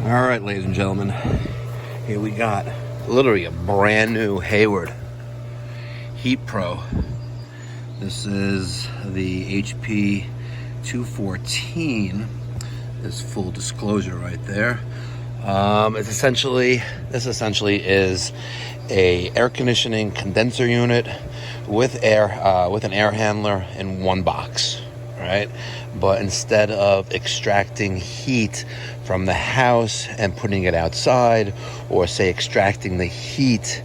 All right, ladies and gentlemen, here we got literally a brand new Hayward HeatPro. This is the HP 214. This full disclosure right there. This essentially is a air conditioning condenser unit with an air handler in one box, right? But instead of extracting heat from the house and putting it outside, or say extracting the heat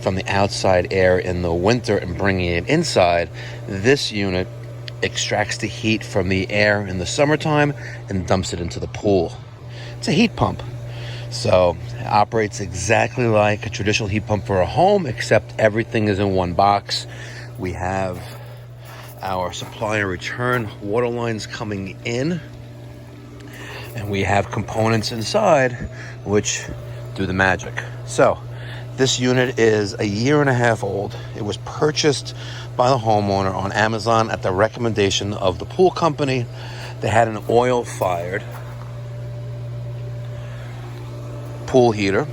from the outside air in the winter and bringing it inside, this unit extracts the heat from the air in the summertime and dumps it into the pool. It's a heat pump. So it operates exactly like a traditional heat pump for a home, except everything is in one box. We have our supply and return water lines coming in, and we have components inside which do the magic. So this unit is a 1.5 years old. It was purchased by the homeowner on Amazon at the recommendation of the pool company. They had an oil-fired pool heater,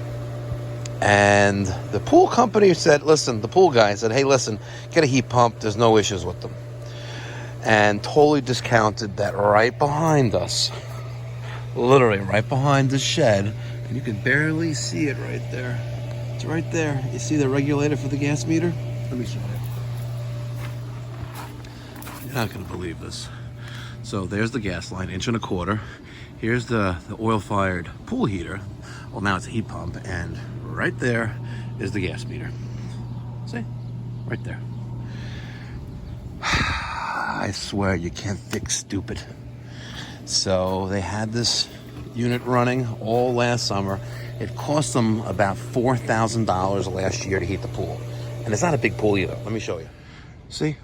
and the pool company said, listen, the pool guy said, hey, listen, get a heat pump, there's no issues with them. And totally discounted that right behind us, literally right behind the shed, and you can barely see it right there. It's right there. You see the regulator for the gas meter? Let me show you. You're not gonna believe this. So there's the gas line, 1.25 inches. Here's the oil-fired pool heater. Well, now it's a heat pump, and right there is the gas meter. See? Right there. I swear you can't fix stupid. So they had this unit running all last summer. It cost them about $4,000 last year to heat the pool. And it's not a big pool either. Let me show you. See?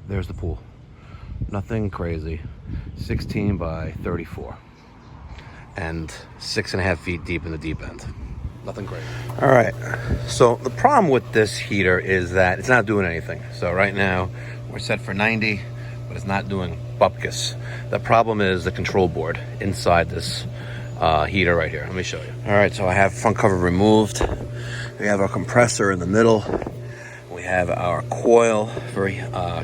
There's the pool. Nothing crazy. 16 by 34. And 6.5 feet deep in the deep end. Nothing crazy. All right. So the problem with this heater is that it's not doing anything. So right now we're set for 90, but it's not doing bupkis. The problem is the control board inside this heater right here. Let me show you. All right. So I have front cover removed. We have our compressor in the middle. We have our coil for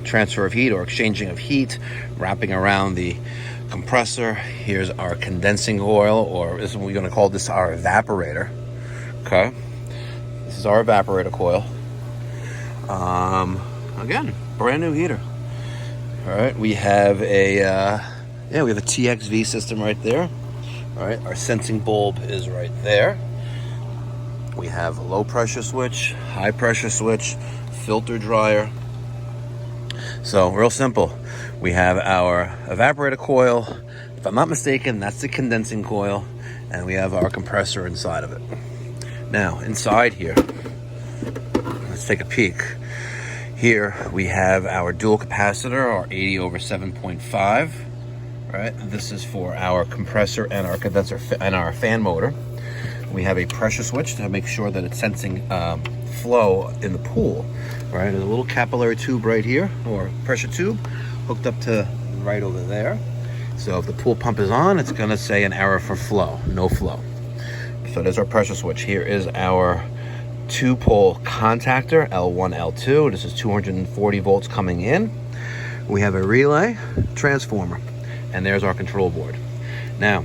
transfer of heat or exchanging of heat wrapping around the compressor. Here's our condensing oil, or this is what we're going to call this our evaporator. Okay, this is our evaporator coil. Again, brand new heater. All right, we have a we have a TXV system right there. All right, our sensing bulb is right there. We have a low pressure switch, high pressure switch, filter dryer. So real simple. We have our evaporator coil. If I'm not mistaken, that's the condensing coil. And we have our compressor inside of it. Now, inside here, let's take a peek. Here we have our dual capacitor, our 80 over 7.5. Right? This is for our compressor and our condenser and our fan motor. We have a pressure switch to make sure that it's sensing flow in the pool. Right? There's a little capillary tube right here, or pressure tube, hooked up to right over there. So if the pool pump is on, it's gonna say an error for flow, no flow. So there's our pressure switch. Here is our 2-pole contactor, L1, L2. This is 240 volts coming in. We have a relay transformer, and there's our control board. Now,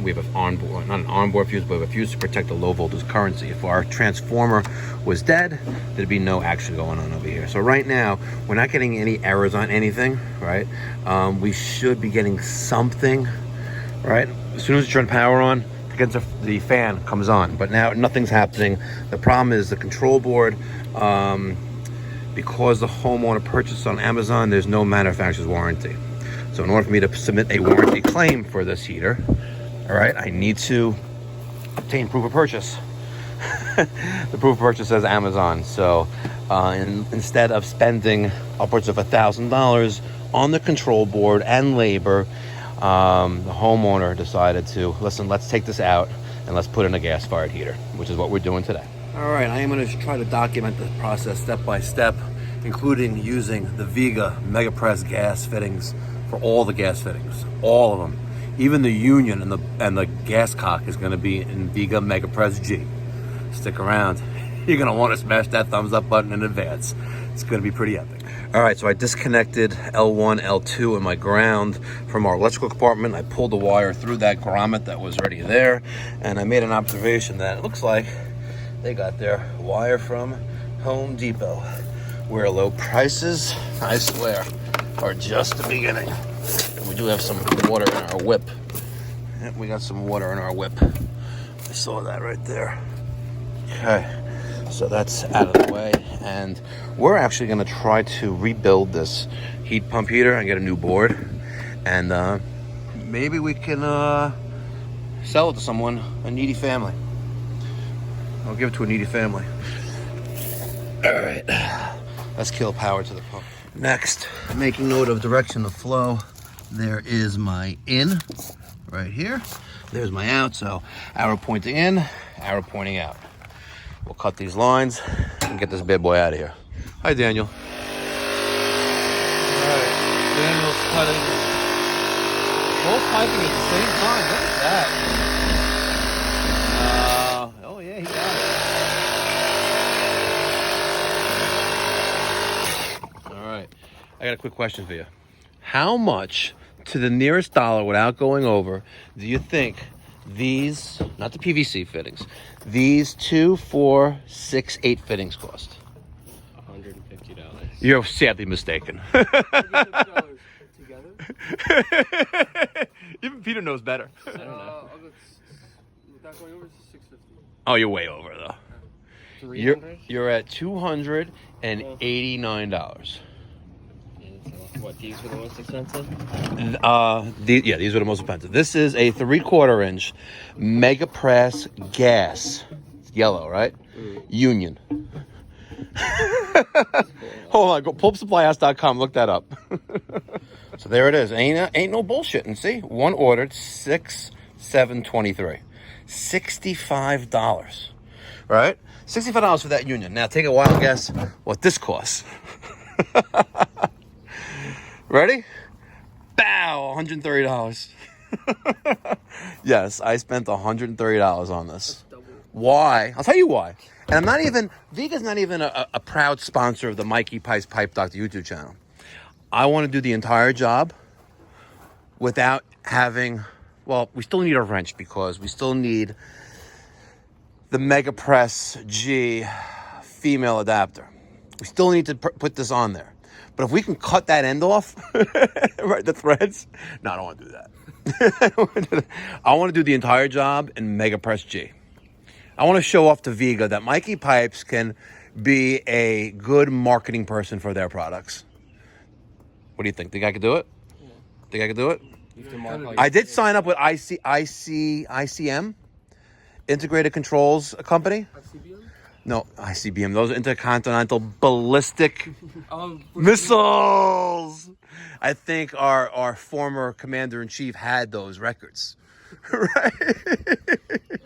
we have an onboard, not an onboard fuse, but we have a fuse to protect the low voltage current. If our transformer was dead, there'd be no action going on over here. So right now, we're not getting any errors on anything, right? We should be getting something, right? As soon as you turn power on, the fan comes on, but now nothing's happening. The problem is the control board, because the homeowner purchased on Amazon, there's no manufacturer's warranty. So in order for me to submit a warranty claim for this heater, all right, I need to obtain proof of purchase. The proof of purchase says Amazon. So instead of spending upwards of $1,000 on the control board and labor, the homeowner decided to, listen, let's take this out and let's put in a gas-fired heater, which is what we're doing today. All right, I am going to try to document the process step by step, including using the Viega MegaPress gas fittings for all the gas fittings, all of them. Even the union and the gas cock is going to be in Viega MegaPress-G. Stick around. You're going to want to smash that thumbs up button in advance. It's going to be pretty epic. All right, so I disconnected L1, L2 in my ground from our electrical compartment. I pulled the wire through that grommet that was already there, and I made an observation that it looks like they got their wire from Home Depot, where low prices, I swear, are just the beginning. And we do have some water in our whip. Yep, we got some water in our whip. I saw that right there. Okay. So that's out of the way, and we're actually going to try to rebuild this heat pump heater and get a new board, and maybe we can sell it to someone, a needy family. I'll give it to a needy family. All right, let's kill power to the pump. Next, making note of direction of flow, there is my in right here. There's my out, so arrow pointing in, arrow pointing out. We'll cut these lines and get this bad boy out of here. Hi, Daniel. All right, Daniel's cutting both piping at the same time. Look at that. Oh yeah, he got it. All right, I got a quick question for you. How much to the nearest dollar without going over do you think these, not the PVC fittings, these 2, 4, 6, 8 fittings cost? $150. You're sadly mistaken. $150 together? Even Peter knows better. I don't know. Without going over, it's $650. Oh, you're way over though. 300? You're at $289. What, these were the most expensive? These were the most expensive. This is a 3/4 inch MegaPress gas. It's yellow, right? Union. Hold on, go pulpsupplyhouse.com, look that up. So there it is. Ain't no bullshit. And see, one ordered, 6/7/23. $65. Right? $65 for that union. Now take a wild guess what this costs. Ready? Bow, $130. Yes, I spent $130 on this. Why? I'll tell you why. And I'm not even, Vega's not even a proud sponsor of the Mikey Pipes Pipe Doctor YouTube channel. I want to do the entire job without having, well, we still need a wrench because we still need the MegaPress-G female adapter. We still need to put this on there. But if we can cut that end off, right, the threads, no, I don't want to do that. I want to do the entire job in MegaPress-G. I want to show off to Viega that Mikey Pipes can be a good marketing person for their products. What do you think? Think I could do it? Yeah. Think I could do it? I did sign up with ICM, Integrated Controls Company. ICBM? No, ICBM. Those are intercontinental ballistic missiles. I think our former commander-in-chief had those records. Right? And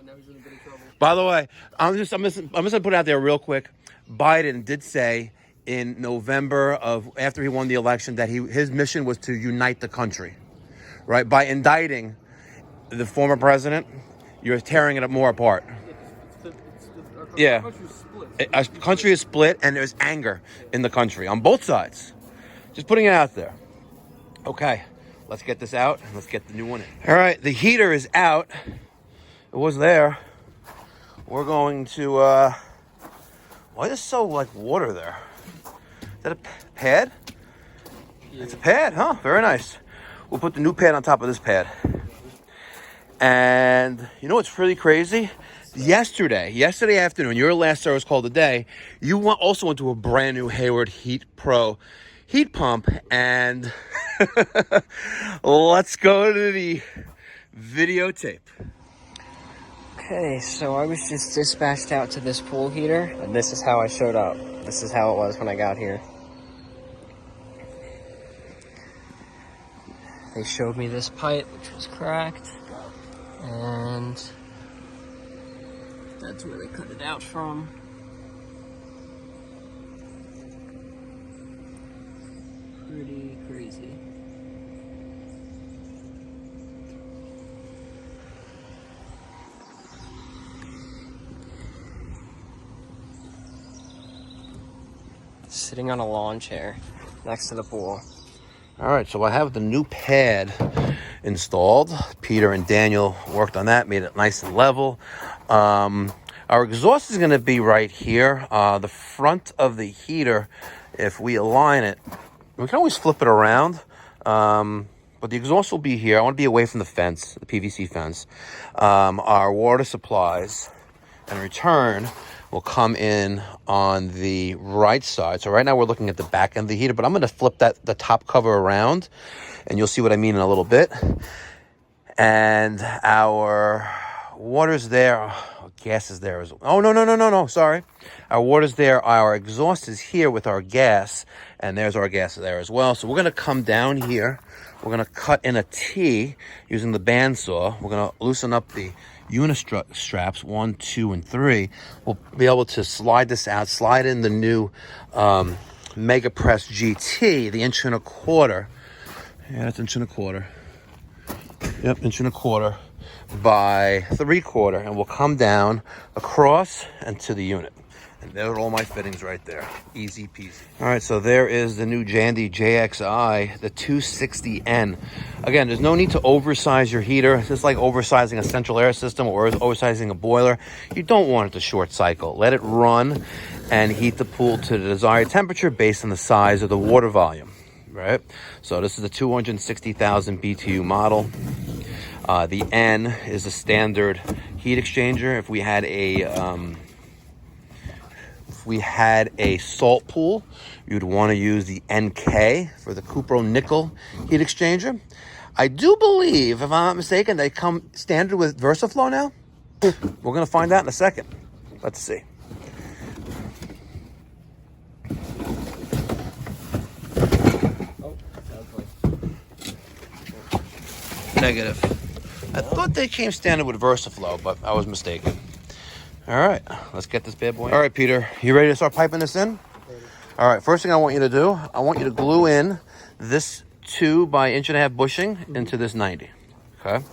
now he's in a bit of trouble. By the way, I'm just gonna put it out there real quick. Biden did say in November after he won the election that his mission was to unite the country. Right? By indicting the former president, you're tearing it more apart. Yeah, our country is split, and there's anger in the country on both sides. Just putting it out there. Okay, let's get this out and let's get the new one in. All right, the heater is out. It was there. We're going to. Why is so like water there? Is that a pad? Yeah. It's a pad, huh? Very nice. We'll put the new pad on top of this pad. And you know what's really crazy? Yesterday afternoon, your last service call today, you also went to a brand new Hayward HeatPro heat pump, and let's go to the videotape. Okay, so I was just dispatched out to this pool heater, and this is how I showed up. This is how it was when I got here. They showed me this pipe, which was cracked, and that's where they cut it out from. Pretty crazy. sitting on a lawn chair next to the pool. All right, so I have the new pad installed. Peter and Daniel worked on that, made it nice and level. Our exhaust is going to be right here. The front of the heater, if we align it, we can always flip it around. But the exhaust will be here. I want to be away from the fence, the PVC fence. Our water supplies, in return, will come in on the right side. So right now we're looking at the back end of the heater, but I'm going to flip the top cover around, and you'll see what I mean in a little bit. And our water's there. Gas is there as well. Oh, no, sorry. Our water's there. Our exhaust is here with our gas, and there's our gas there as well. So we're going to come down here. We're going to cut in a T using the bandsaw. We're going to loosen up the straps 1, 2, and 3. We'll be able to slide this out, slide in the new MegaPress-G, the 1.25 inch. Yeah, that's 1.25 inch. Yep, 1.25 inch by 3/4, and we'll come down across and to the unit. And there are all my fittings right there. Easy peasy. All right, so there is the new Jandy JXI, the 260N. Again, there's no need to oversize your heater. It's just like oversizing a central air system or oversizing a boiler. You don't want it to short cycle. Let it run and heat the pool to the desired temperature based on the size of the water volume, right? So this is a 260,000 BTU model. The N is a standard heat exchanger. If we had a salt pool, you'd want to use the NK for the Cupro nickel heat exchanger. I do believe, if I'm not mistaken, they come standard with VersaFlow now. We're going to find out in a second. Let's see. Negative. I thought they came standard with VersaFlow, but I was mistaken. All right, let's get this bad boy. All right, Peter, you ready to start piping this in? All right, first thing I want you to do, I want you to glue in this 2 by 1.5 inch bushing into this 90, okay?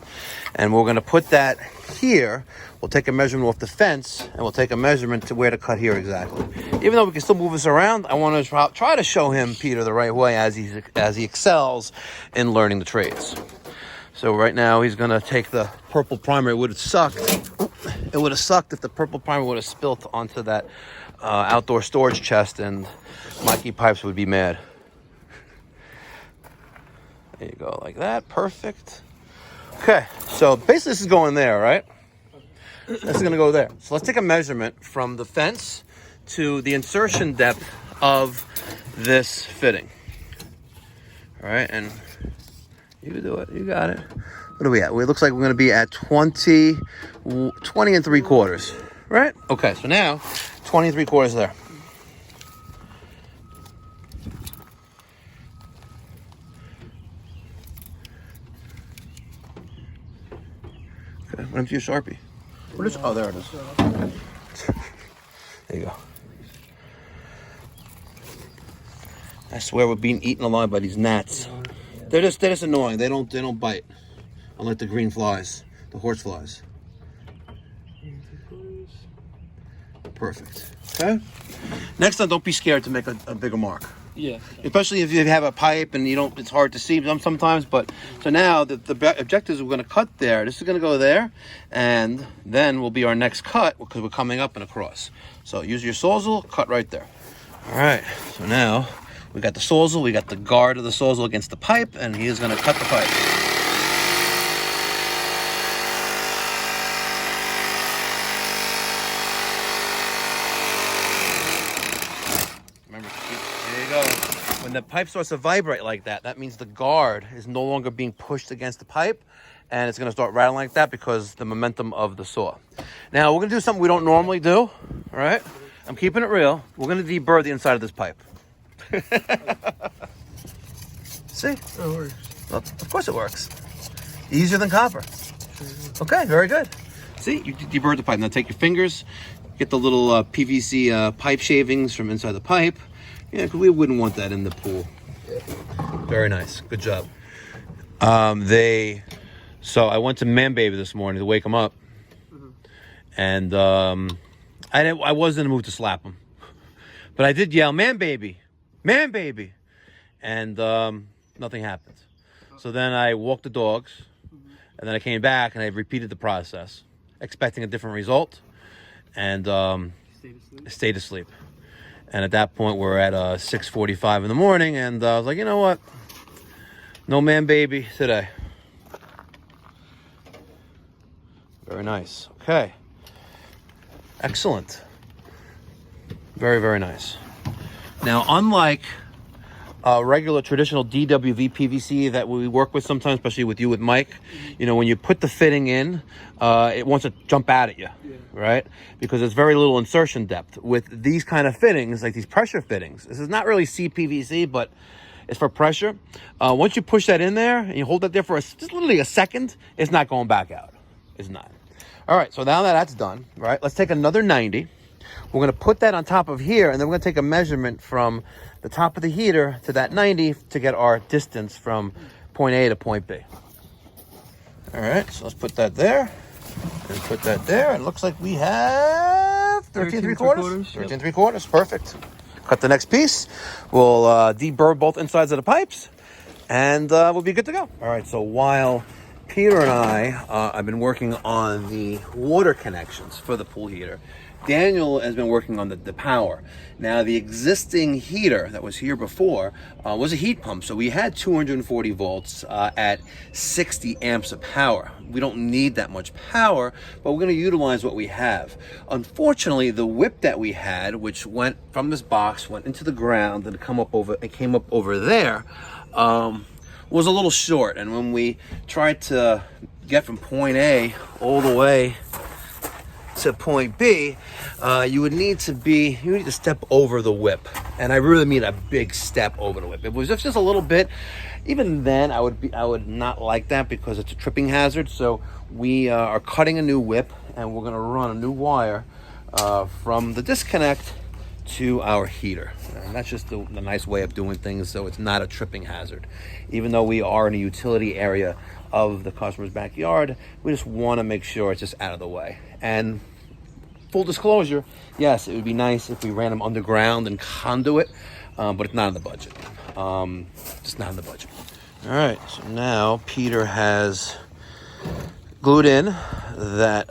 And we're gonna put that here. We'll take a measurement off the fence, and we'll take a measurement to where to cut here exactly. Even though we can still move this around, I want to try to show him, Peter, the right way as he excels in learning the trades. So right now he's gonna take the purple primer. It would have sucked. It would have sucked if the purple primer would have spilt onto that outdoor storage chest, and Mikey Pipes would be mad. There you go, like that. Perfect. Okay, so basically this is going there, right? This is gonna go there. So let's take a measurement from the fence to the insertion depth of this fitting. All right, and you can do it. You got it. What are we at? It looks like we're going to be at 20 3/4, right? Okay, so now 20 3/4 there. Okay, what empty your Sharpie? What is? Oh, there it is. There you go. I swear we're being eaten alive by these gnats. They're just annoying. They don't bite. Unlike the green flies, the horse flies. Perfect. Okay. Next time, don't be scared to make a bigger mark. Yeah. Especially if you have a pipe and you don't. It's hard to see them sometimes. But so now the objective is we're going to cut there. This is going to go there, and then will be our next cut because we're coming up and across. So use your sawzall, cut right there. All right. So now we got the sawzall. We got the guard of the sawzall against the pipe, and he is going to cut the pipe. When the pipe starts to vibrate like that, that means the guard is no longer being pushed against the pipe, and it's going to start rattling like that because the momentum of the saw. Now, we're going to do something we don't normally do, all right? I'm keeping it real. We're going to deburr the inside of this pipe. See? It works. Well, of course it works. Easier than copper. Okay, very good. See, you deburred the pipe. Now take your fingers, get the little PVC pipe shavings from inside the pipe. Yeah, because we wouldn't want that in the pool. Very nice. Good job. So I went to Man Baby this morning to wake him up. And I wasn't in the mood to slap him. But I did yell, man, baby, and nothing happened. So then I walked the dogs, and then I came back and I repeated the process, expecting a different result, and stayed asleep. And at that point, we're at 6:45 in the morning, and I was like, you know what? No man baby today. Very nice. Okay. Excellent. Very, very nice. Now, unlike regular traditional DWV PVC that we work with sometimes, especially with you, with Mike, you know, when you put the fitting in, it wants to jump out at you, right? Because there's very little insertion depth. With these kind of fittings, like these pressure fittings, this is not really CPVC, but it's for pressure. Once you push that in there and you hold that there for just literally a second, it's not going back out. It's not. All right, so now that that's done, right, let's take another 90. We're going to put that on top of here, and then we're going to take a measurement from the top of the heater to that 90 to get our distance from point A to point B. All right, so let's put that there, and put that there. It looks like we have 13 3/4. 13 3/4, perfect. Cut the next piece. We'll deburr both insides of the pipes, and we'll be good to go. All right, so while Peter and I have been working on the water connections for the pool heater, Daniel has been working on the power. Now, the existing heater that was here before was a heat pump. So we had 240 volts at 60 amps of power. We don't need that much power, but we're going to utilize what we have. Unfortunately, the whip that we had, which went from this box, went into the ground and came up over there, was a little short. And when we tried to get from point A all the way to point B, you would need to step over the whip, and I really mean a big step over the whip. If it was just a little bit, even then I would not like that because it's a tripping hazard. So we are cutting a new whip, and we're going to run a new wire from the disconnect to our heater, and that's just the nice way of doing things, so it's not a tripping hazard. Even though we are in a utility area of the customer's backyard, we just want to make sure it's just out of the way. And full disclosure, yes, it would be nice if we ran them underground and conduit, but it's not in the budget. Just not in the budget. All right, so now Peter has glued in that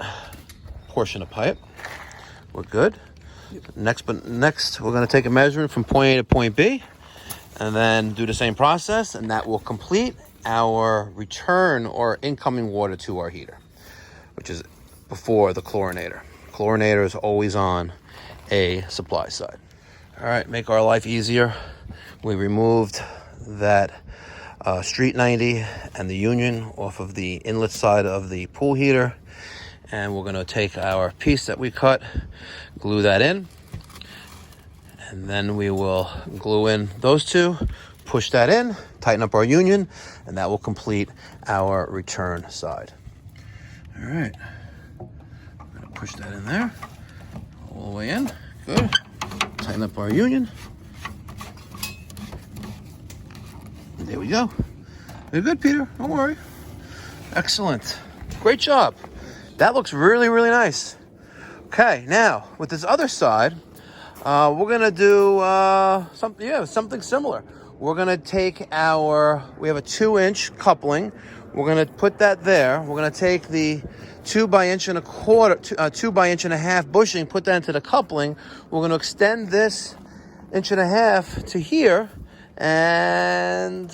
portion of pipe. We're good. Next, we're going to take a measurement from point A to point B, and then do the same process, and that will complete our return or incoming water to our heater, which is before the chlorinator. Chlorinator is always on a supply side. All right, make our life easier. We removed that street 90 and the union off of the inlet side of the pool heater, and we're going to take our piece that we cut, glue that in, and then we will glue in those two, push that in, tighten up our union, and that will complete our return side. All right, I'm going to push that in there, all the way in. Good. Tighten up our union. There we go. You're good, Peter. Don't worry. Excellent. Great job. That looks really, really nice. Okay, now with this other side, we're gonna do something similar. We're gonna take we have a 2-inch coupling. We're gonna put that there. We're gonna take the 2 by 1.25 2 by 1.5 bushing, put that into the coupling. We're gonna extend this 1.5 inches to here, and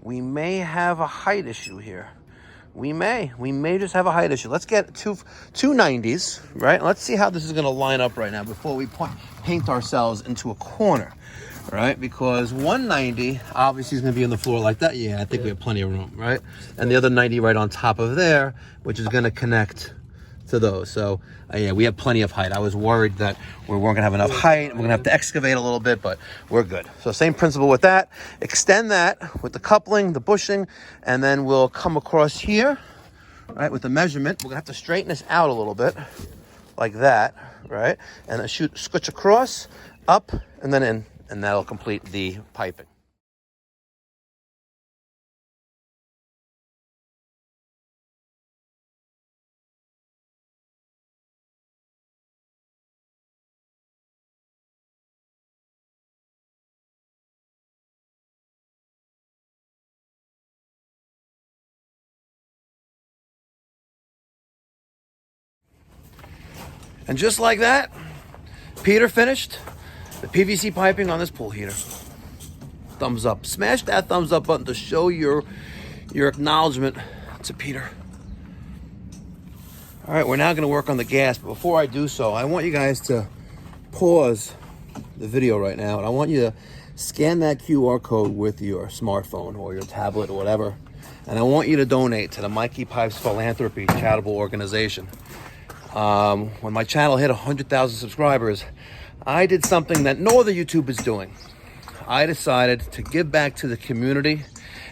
we may have a height issue here. We may just have a height issue. Let's get two 90s, right? Let's see how this is going to line up right now before we paint ourselves into a corner, right? Because 190 obviously is going to be on the floor like that. Yeah, I think we have plenty of room, right? And the other 90 right on top of there, which is going to connect to those. So yeah, we have plenty of height. I was worried that we weren't gonna have enough height. We're gonna have to excavate a little bit, but we're good. So same principle with that. Extend that with the coupling, the bushing, and then we'll come across here, right, with the measurement. We're gonna have to straighten this out a little bit, like that, right? And then scooch across, up, and then in, and that'll complete the piping. And just like that, Peter finished the PVC piping on this pool heater. Thumbs up. Smash that thumbs up button to show your acknowledgement to Peter. All right, we're now going to work on the gas, but before I do so, I want you guys to pause the video right now, and I want you to scan that QR code with your smartphone or your tablet or whatever, and I want you to donate to the Mikey Pipes Philanthropy charitable organization. When my channel hit 100,000 subscribers, I did something that no other YouTuber is doing. I decided to give back to the community,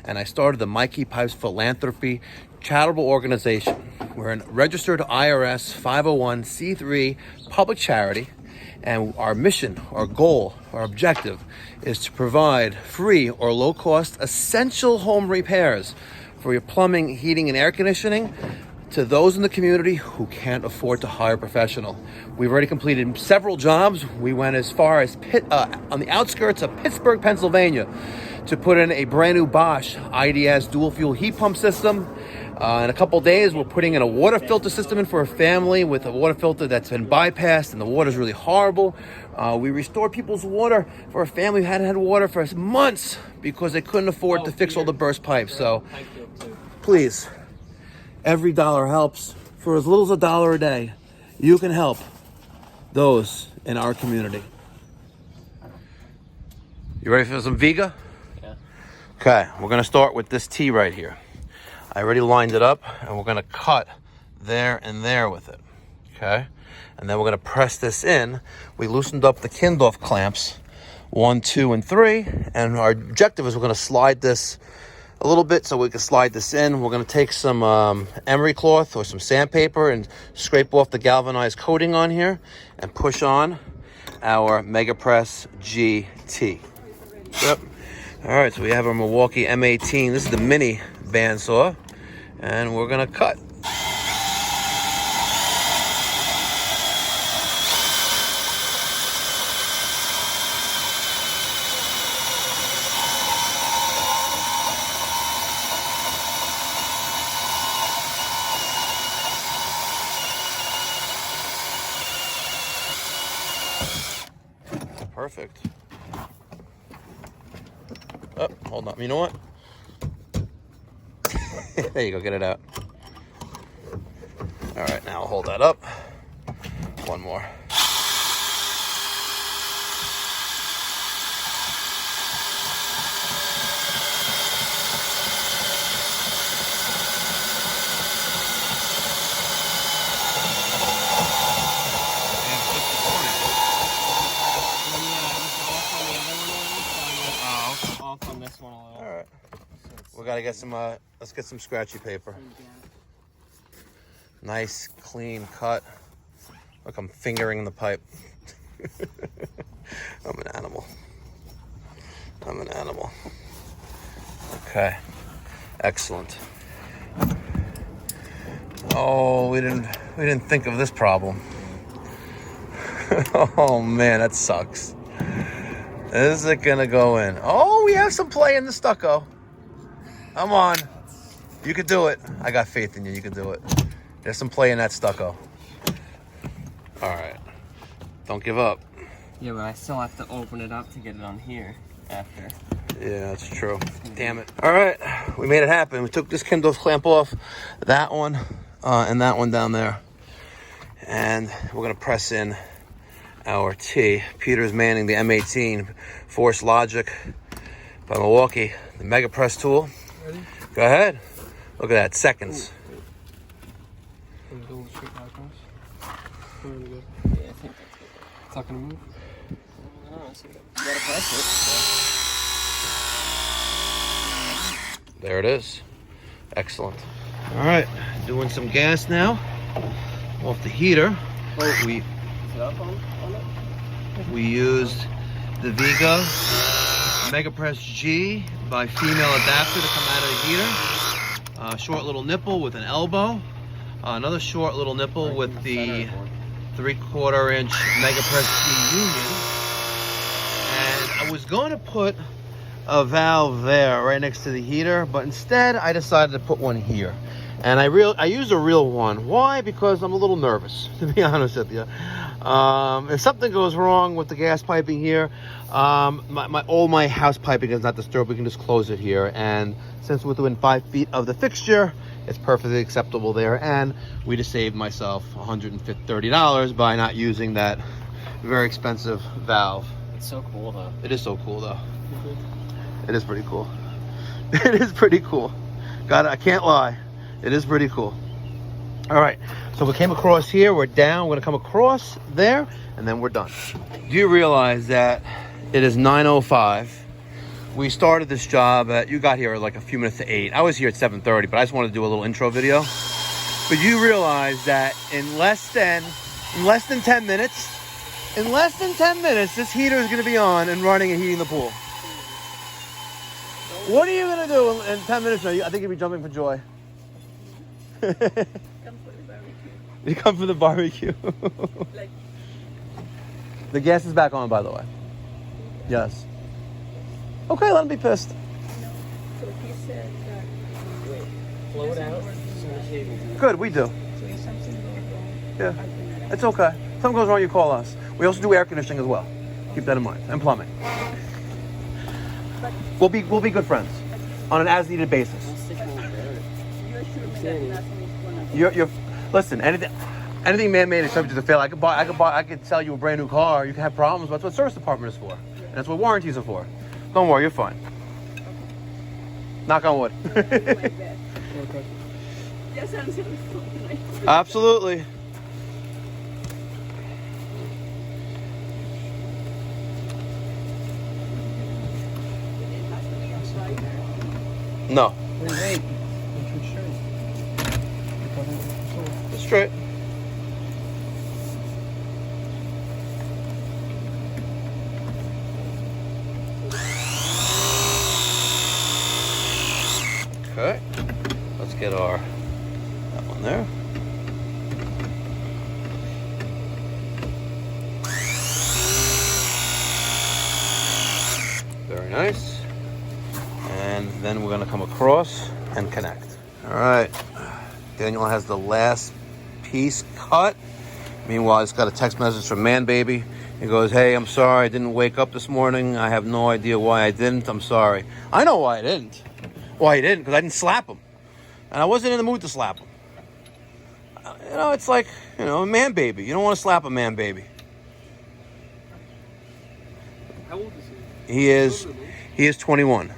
and I started the Mikey Pipes Philanthropy charitable organization. We're a registered IRS 501c3 public charity, and our mission, our goal, our objective is to provide free or low-cost essential home repairs for your plumbing, heating, and air conditioning to those in the community who can't afford to hire a professional. We've already completed several jobs. We went as far as on the outskirts of Pittsburgh, Pennsylvania, to put in a brand new Bosch IDS dual fuel heat pump system. In a couple days, we're putting in a water filter system in for a family with a water filter that's been bypassed and the water's really horrible. We restored people's water for a family who hadn't had water for months because they couldn't afford to fix all the burst pipes. So please, every dollar helps. For as little as $1 a day, you can help those in our community. You ready for some Viega? Yeah. Okay, we're gonna start with this T right here. I already lined it up, and we're gonna cut there and there with it, okay? And then we're gonna press this in. We loosened up the Kindorf clamps, 1, 2, and 3, and our objective is we're gonna slide this a little bit so we can slide this in. We're gonna take some emery cloth or some sandpaper and scrape off the galvanized coating on here and push on our MegaPress-G T. Yep. All right, so we have our Milwaukee M18. This is the mini bandsaw, and we're gonna cut. Perfect. Oh, hold on. You know what? There you go. Get it out. All right, now I'll hold that up. One more. All right, we gotta get some. Let's get some scratchy paper. Nice, clean cut. Look, I'm fingering the pipe. I'm an animal. I'm an animal. Okay, excellent. Oh, we didn't think of this problem. Oh man, that sucks. Is it gonna go in? Oh, we have some play in the stucco. Come on. You could do it. I got faith in you. You can do it. There's some play in that stucco. All right. Don't give up. Yeah, but I still have to open it up to get it on here after. Yeah, that's true. Damn it. All right. We made it happen. We took this Kindorf clamp off, that one, and that one down there. And we're going to press in our T. Peter's manning the M18 Force Logic by Milwaukee, the MegaPress tool. Ready? Go ahead. Look at that, seconds. Yeah, I think that's good. It's not gonna move. I don't know, so you gotta press it. So. There it is. Excellent. All right, doing some gas now off the heater. Wait. We Is it up on it? We used the Viega MegaPress-G by female adapter to come out of the heater. Short little nipple with an elbow. Another short little nipple with the 3/4 inch MegaPress-G Union. And I was going to put a valve there right next to the heater, but instead I decided to put one here. And I used a real one. Why? Because I'm a little nervous, to be honest with you. If something goes wrong with the gas piping here, my house piping is not disturbed. We can just close it here. And since we're within 5 feet of the fixture, it's perfectly acceptable there. And we just saved myself $130 by not using that very expensive valve. It's so cool though. It is so cool though. It is pretty cool. It is pretty cool. God, I can't lie. It is pretty cool. All right, so we came across here. We're down. We're gonna come across there, and then we're done. Do you realize that it is 9:05? We started this job at, you got here like a few minutes to 8. I was here at 7:30, but I just wanted to do a little intro video. But you realize that in less than 10 minutes, this heater is gonna be on and running and heating the pool. What are you gonna do in 10 minutes? I think you'll be jumping for joy. Come for the barbecue. You come for the barbecue. Like, The gas is back on, by the way. Yes. Okay, let him be pissed. so he said that Blow it out. So the table. Good, we do. so if something goes wrong, Yeah, I can it's okay. If something goes wrong, you call us. We also do air conditioning as well. Keep that in mind, and plumbing. We'll be good friends on an as-needed basis. you're sure that nothing is gonna You're listen. Anything man-made is subject to fail. I could sell you a brand new car. You can have problems. That's what service department is for, and that's what warranties are for. Don't worry, you're fine. Knock on wood. like that. Just answer the phone. Absolutely. It has to be outside. No. Wait. It's straight. Okay. Let's get that one there. Very nice. And then we're going to come across and connect. All right. Daniel has the last piece cut. Meanwhile, he's got a text message from Man Baby. He goes, "Hey, I'm sorry I didn't wake up this morning. I have no idea why I didn't. I'm sorry." I know why I didn't. Why he didn't, because I didn't slap him. And I wasn't in the mood to slap him. You know, it's like, a Man Baby. You don't want to slap a Man Baby. How old is he? He is 21.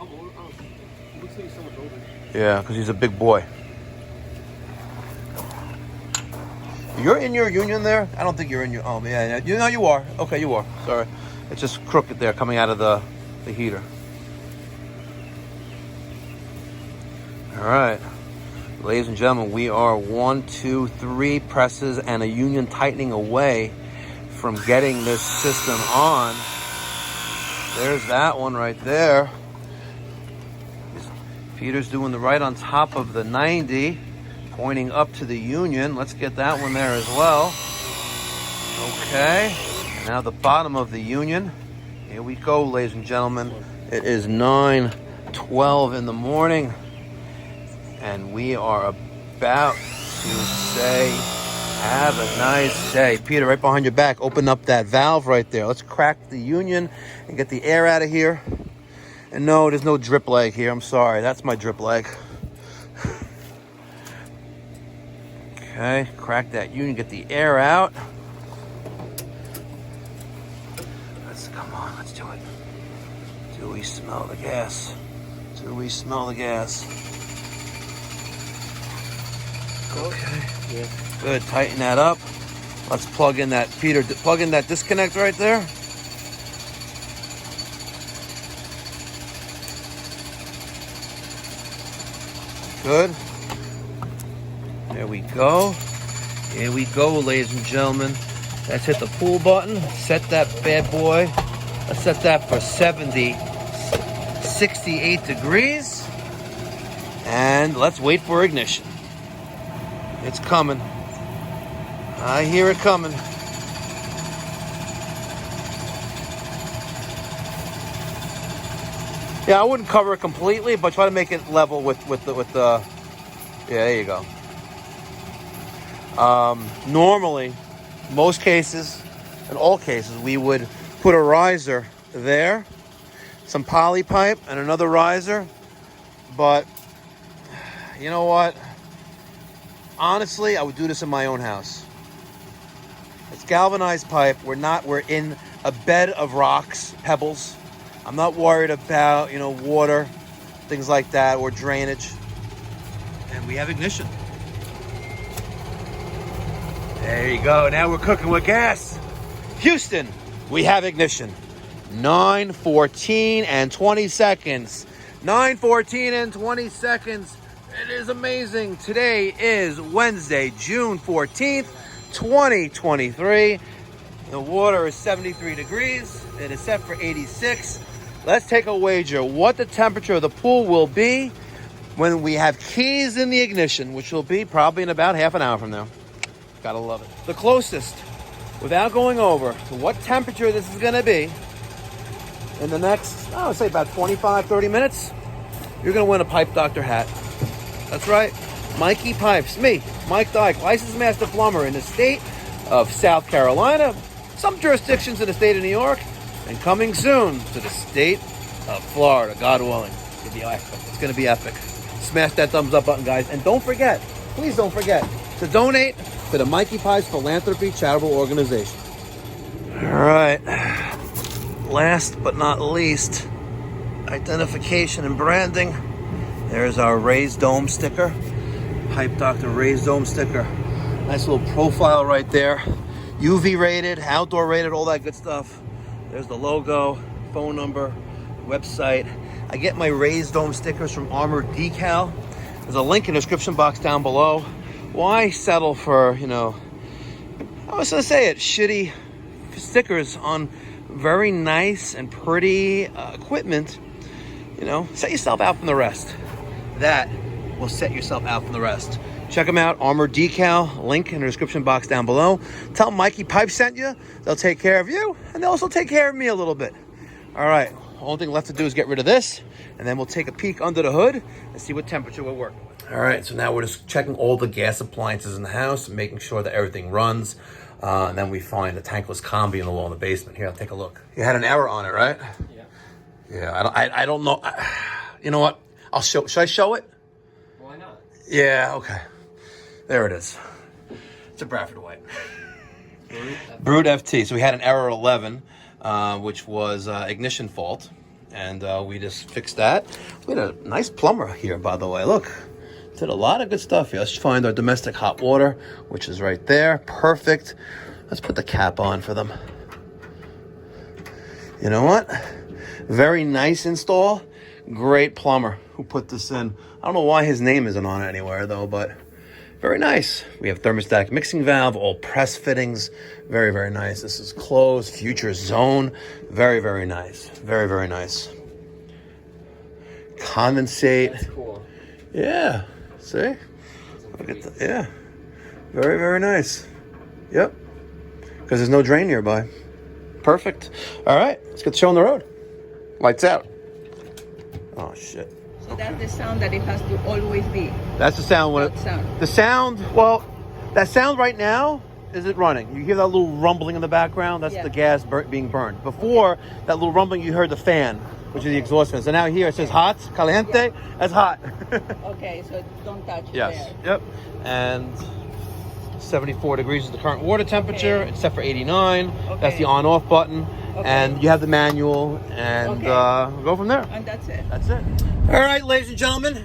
Oh, he looks like he's so much older. Yeah, because he's a big boy. You're in your union there? I don't think you're in your... Oh, yeah. You are. Okay, you are. Sorry. It's just crooked there coming out of the heater. All right. Ladies and gentlemen, we are 1, 2, 3 presses and a union tightening away from getting this system on. There's that one right there. Peter's doing the right on top of the 90, pointing up to the union. Let's get that one there as well. Okay. Now the bottom of the union. Here we go, ladies and gentlemen. It is 9:12 in the morning, and we are about to say, have a nice day. Peter, right behind your back, open up that valve right there. Let's crack the union and get the air out of here. And no, there's no drip leg here. I'm sorry. That's my drip leg. Okay, crack that union, get the air out. Come on, let's do it. Do we smell the gas? Do we smell the gas? Okay. Yeah. Good, tighten that up. Let's plug in that, Peter, plug in that disconnect right there. Good. There we go. Here we go, ladies and gentlemen. Let's hit the pull button. Set that bad boy. Let's set that for 68 degrees. And let's wait for ignition. It's coming. I hear it coming. Yeah, I wouldn't cover it completely, but try to make it level with the Yeah, there you go. Normally, most cases, in all cases, we would put a riser there, some poly pipe, and another riser. But you know what? Honestly, I would do this in my own house. It's galvanized pipe. We're in a bed of rocks, pebbles. I'm not worried about, water, things like that, or drainage. And we have ignition. There you go. Now we're cooking with gas. Houston, we have ignition. 9:14 and 20 seconds. 9:14 and 20 seconds. It is amazing. Today is Wednesday, June 14th, 2023. The water is 73 degrees. It is set for 86. Let's take a wager what the temperature of the pool will be when we have keys in the ignition, which will be probably in about half an hour from now. Gotta love it. The closest, without going over, to what temperature this is gonna be in the next, I would say about 25, 30 minutes, you're gonna win a Pipe Doctor hat. That's right. Mikey Pipes, me, Mike Dyke, licensed master plumber in the state of South Carolina, some jurisdictions in the state of New York, and coming soon to the state of Florida, God willing. It's gonna be epic. It's gonna be epic. Smash that thumbs up button, guys. And don't forget, please don't forget to donate to the Mikey Pipes Philanthropy charitable organization. All right. Last but not least, identification and branding. There's our raised dome sticker. Pipe Doctor raised dome sticker. Nice little profile right there. UV rated, outdoor rated, all that good stuff. There's the logo, phone number, website. I get my raised dome stickers from Armor Decal. There's a link in the description box down below. Why settle for, I was gonna say it, shitty stickers on very nice and pretty equipment? Set yourself out from the rest. That will set yourself out from the rest. Check them out, Armor Decal, link in the description box down below. Tell Mikey Pipes sent you. They'll take care of you, and they'll also take care of me a little bit. All right, only thing left to do is get rid of this, and then we'll take a peek under the hood and see what temperature we're working with. All right, so now we're just checking all the gas appliances in the house and making sure that everything runs. And then we find a tankless combi in the wall in the basement. Here, I'll take a look. You had an error on it, right? Yeah. Yeah, I don't know. You know what? I'll show. Should I show it? Why not? Yeah, okay. There it is. It's a Bradford White. Brute FT. So we had an error 11, which was ignition fault. And we just fixed that. We had a nice plumber here, by the way. Look, did a lot of good stuff here. Let's find our domestic hot water, which is right there. Perfect. Let's put the cap on for them. You know what? Very nice install. Great plumber who put this in. I don't know why his name isn't on it anywhere, though, but very nice. We have thermostatic mixing valve, all press fittings. Very, very nice. This is closed, future zone. Very, very nice. Very, very nice. Condensate. That's cool. Yeah. See? Look at that. Yeah. Very, very nice. Yep. Because there's no drain nearby. Perfect. All right. Let's get the show on the road. Lights out. Oh, shit. So that's the sound that it has to always be. That's the sound when That sound. the sound, well, that sound right now is it running. You hear that little rumbling in the background? That's the gas being burned. Before that little rumbling, you heard the fan, which is the exhaust fan. So now here it says hot, caliente, that's hot. Okay, so don't touch Yes, there. yep. And 74 degrees is the current water temperature. Okay. It's set for 89. Okay. That's the on-off button. Okay. And you have the manual, and we'll go from there. And that's it. That's it. All right, ladies and gentlemen.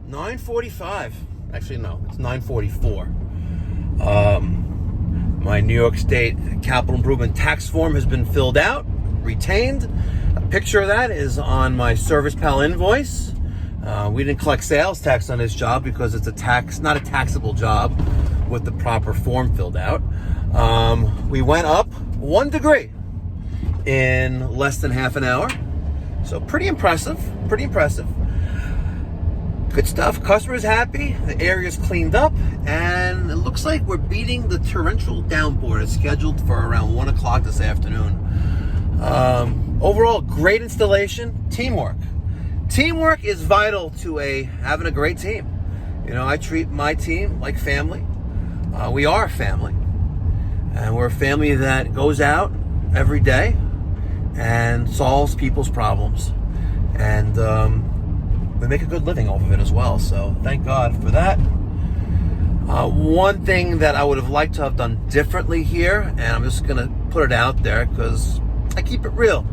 9:45. Actually, no, it's 9:44. My New York State capital improvement tax form has been filled out, retained. A picture of that is on my Service Pal invoice. We didn't collect sales tax on this job because it's not a taxable job with the proper form filled out. We went up 1 degree in less than half an hour. So pretty impressive, pretty impressive. Good stuff. Customer's happy. The area's cleaned up, and it looks like we're beating the torrential downpour. It's scheduled for around 1 o'clock this afternoon. Overall, great installation. Teamwork. teamwork is vital to having a great team. You know, I treat my team like family. We are a family. And we're a family that goes out every day and solves people's problems. And we make a good living off of it as well. So thank God for that. One thing that I would have liked to have done differently here, and I'm just going to put it out there because I keep it real.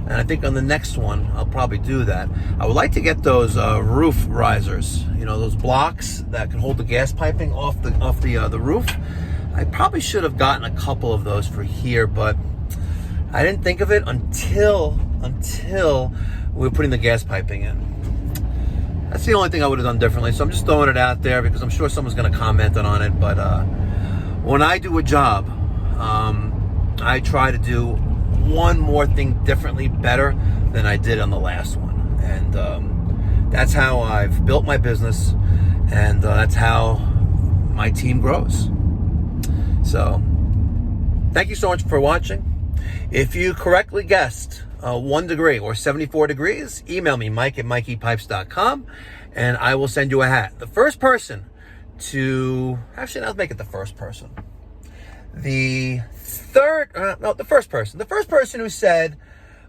And I think on the next one, I'll probably do that. I would like to get those roof risers, you know, those blocks that can hold the gas piping off the roof. I probably should have gotten a couple of those for here, but I didn't think of it until we were putting the gas piping in. That's the only thing I would have done differently. So I'm just throwing it out there because I'm sure someone's going to comment on it. But when I do a job, I try to do one more thing differently, better than I did on the last one. And that's how I've built my business, and that's how my team grows. So thank you so much for watching. If you correctly guessed 1 degree or 74 degrees, email me, mike@mikeypipes.com, and I will send you a hat. The first person to, actually, I'll make it the first person. The first person who said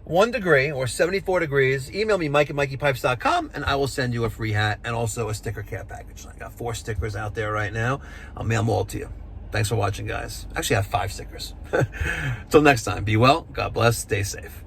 1 degree or 74 degrees, email me, mike@mikeypipes.com, and I will send you a free hat and also a sticker care package. I got 4 stickers out there right now. I'll mail them all to you. Thanks for watching, guys. Actually, I have 5 stickers. Till next time, be well, God bless, stay safe.